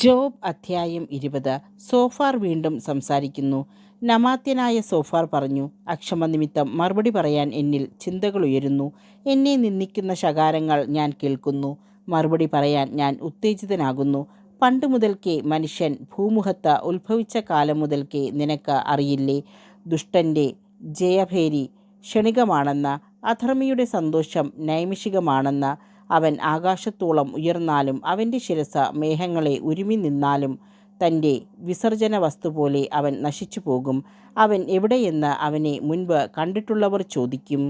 Job അധ്യായം 20. So far വീണ്ടും സംസാരിക്കുന്നു. നമാത്യനായ സോഫാർ പറഞ്ഞു, അക്ഷമ നിമിത്തം മറുപടി പറയാൻ എന്നിൽ ചിന്തകളുയരുന്നു. എന്നെ നിന്ദിക്കുന്ന ശകാരങ്ങൾ ഞാൻ കേൾക്കുന്നു. മറുപടി പറയാൻ ഞാൻ ഉത്തേജിതനാകുന്നു. പണ്ട് മുതൽക്കേ മനുഷ്യൻ ഭൂമുഖത്ത് ഉത്ഭവിച്ച കാലം മുതൽക്കേ നിനക്ക് അറിയില്ലേ? ദുഷ്ടൻ്റെ ജയഭേരി ക്ഷണികമാണെന്ന്, അധർമ്മിയുടെ സന്തോഷം നൈമിഷികമാണെന്ന്. അവൻ ആകാശത്തോളം ഉയർന്നാലും അവൻ്റെ ശിരസ്സ് മേഘങ്ങളെ ഉരുമി നിന്നാലും തൻ്റെ വിസർജന വസ്തു പോലെ അവൻ നശിച്ചു പോകും. അവൻ എവിടെയെന്ന് അവനെ മുൻപ് കണ്ടിട്ടുള്ളവർ ചോദിക്കും.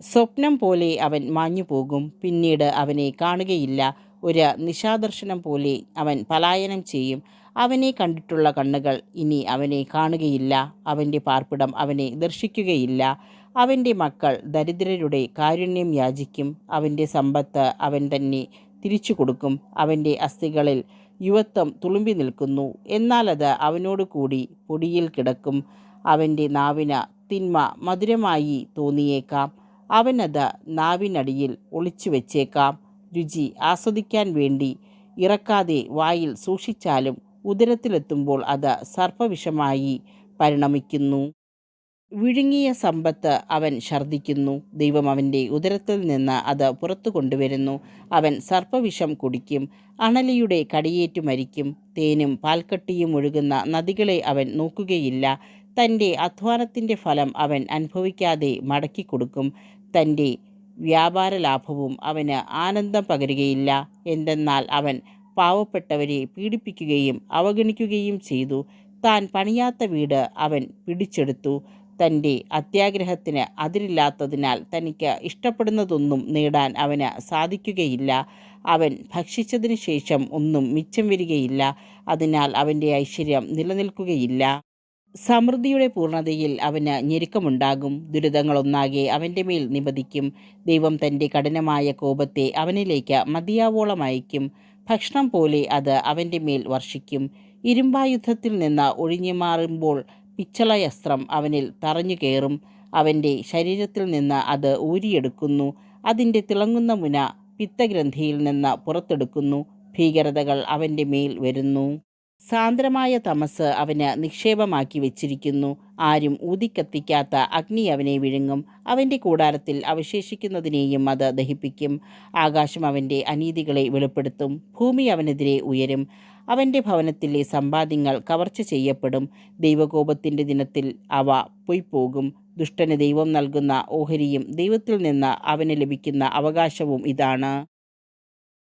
സ്വപ്നം പോലെ അവൻ മാഞ്ഞു പോകും, പിന്നീട് അവനെ കാണുകയില്ല. ഒരു നിശാദർശനം പോലെ അവൻ പലായനം ചെയ്യും. അവനെ കണ്ടിട്ടുള്ള കണ്ണുകൾ ഇനി അവനെ കാണുകയില്ല. അവൻ്റെ പാർപ്പിടം അവനെ ദർശിക്കുകയില്ല. അവൻ്റെ മക്കൾ ദരിദ്രരുടെ കാരുണ്യം യാചിക്കും. അവൻ്റെ സമ്പത്ത് അവൻ തന്നെ തിരിച്ചു കൊടുക്കും. അവൻ്റെ അസ്ഥികളിൽ യുവത്വം തുളുമ്പി നിൽക്കുന്നു, എന്നാൽ അത് അവനോട് കൂടി പൊടിയിൽ കിടക്കും. അവൻ്റെ നാവിന് തിന്മ മധുരമായി തോന്നിയേക്കാം. അവനത് നാവിനടിയിൽ ഒളിച്ചു വെച്ചേക്കാം. രുചി ആസ്വദിക്കാൻ വേണ്ടി ഇറക്കാതെ വായിൽ സൂക്ഷിച്ചാലും ഉദരത്തിലെത്തുമ്പോൾ അത് സർപ്പവിഷമായി പരിണമിക്കുന്നു. വിഴുങ്ങിയ സമ്പത്ത് അവൻ ഛർദ്ദിക്കുന്നു. ദൈവം അവൻ്റെ ഉദരത്തിൽ നിന്ന് അത് പുറത്തു കൊണ്ടുവരുന്നു. അവൻ സർപ്പവിഷം കുടിക്കും, അണലിയുടെ കടിയേറ്റു മരിക്കും. തേനും പാൽക്കട്ടിയും ഒഴുകുന്ന നദികളെ അവൻ നോക്കുകയില്ല. തൻ്റെ അധ്വാനത്തിൻ്റെ ഫലം അവൻ അനുഭവിക്കാതെ മടക്കിക്കൊടുക്കും. തൻ്റെ വ്യാപാര ലാഭവും അവന് ആനന്ദം പകരുകയില്ല. എന്തെന്നാൽ അവൻ പാവപ്പെട്ടവരെ പീഡിപ്പിക്കുകയും അവഗണിക്കുകയും ചെയ്തു. താൻ പണിയാത്ത വീട് അവൻ പിടിച്ചെടുത്തു. തൻ്റെ അത്യാഗ്രഹത്തിന് അതിരില്ലാത്തതിനാൽ തനിക്ക് ഇഷ്ടപ്പെടുന്നതൊന്നും നേടാൻ അവന് സാധിക്കുകയില്ല. അവൻ ഭക്ഷിച്ചതിന് ശേഷം ഒന്നും മിച്ചം വരികയില്ല. അതിനാൽ അവൻ്റെ ഐശ്വര്യം നിലനിൽക്കുകയില്ല. സമൃദ്ധിയുടെ പൂർണ്ണതയിൽ അവന് ഞെരുക്കമുണ്ടാകും. ദുരിതങ്ങളൊന്നാകെ അവൻ്റെ മേൽ നിപതിക്കും. ദൈവം തൻ്റെ കഠിനമായ കോപത്തെ അവനിലേക്ക് മതിയാവോളം അയക്കും. ഭക്ഷണം പോലെ അത് അവൻ്റെ മേൽ വർഷിക്കും. ഇരുമ്പായുധത്തിൽ നിന്ന് ഒഴിഞ്ഞു മാറുമ്പോൾ പിച്ചളയസ്ത്രം അവനിൽ തറഞ്ഞു കയറും. അവൻ്റെ ശരീരത്തിൽ നിന്ന് അത് ഊരിയെടുക്കുന്നു. അതിൻ്റെ തിളങ്ങുന്ന മുന പിത്തഗ്രന്ഥിയിൽ നിന്ന് പുറത്തെടുക്കുന്നു. ഭീകരതകൾ അവൻ്റെ മേൽ വരുന്നു. സാന്ദ്രമായ തമസ് അവന് നിക്ഷേപമാക്കി വെച്ചിരിക്കുന്നു. ആരും ഊതിക്കത്തിക്കാത്ത അഗ്നി അവനെ വിഴുങ്ങും. അവൻ്റെ കൂടാരത്തിൽ അവശേഷിക്കുന്നതിനെയും അത് ദഹിപ്പിക്കും. ആകാശം അവൻ്റെ അനീതികളെ വെളിപ്പെടുത്തും. ഭൂമി അവനെതിരെ ഉയരും. അവൻ്റെ ഭവനത്തിലെ സമ്പാദ്യങ്ങൾ കവർച്ച ചെയ്യപ്പെടും. ദൈവകോപത്തിൻ്റെ ദിനത്തിൽ അവ പൊയ്പോകും. ദുഷ്ടന് ദൈവം നൽകുന്ന ഓഹരിയും ദൈവത്തിൽ നിന്ന് അവന് ലഭിക്കുന്ന അവകാശവും ഇതാണ്.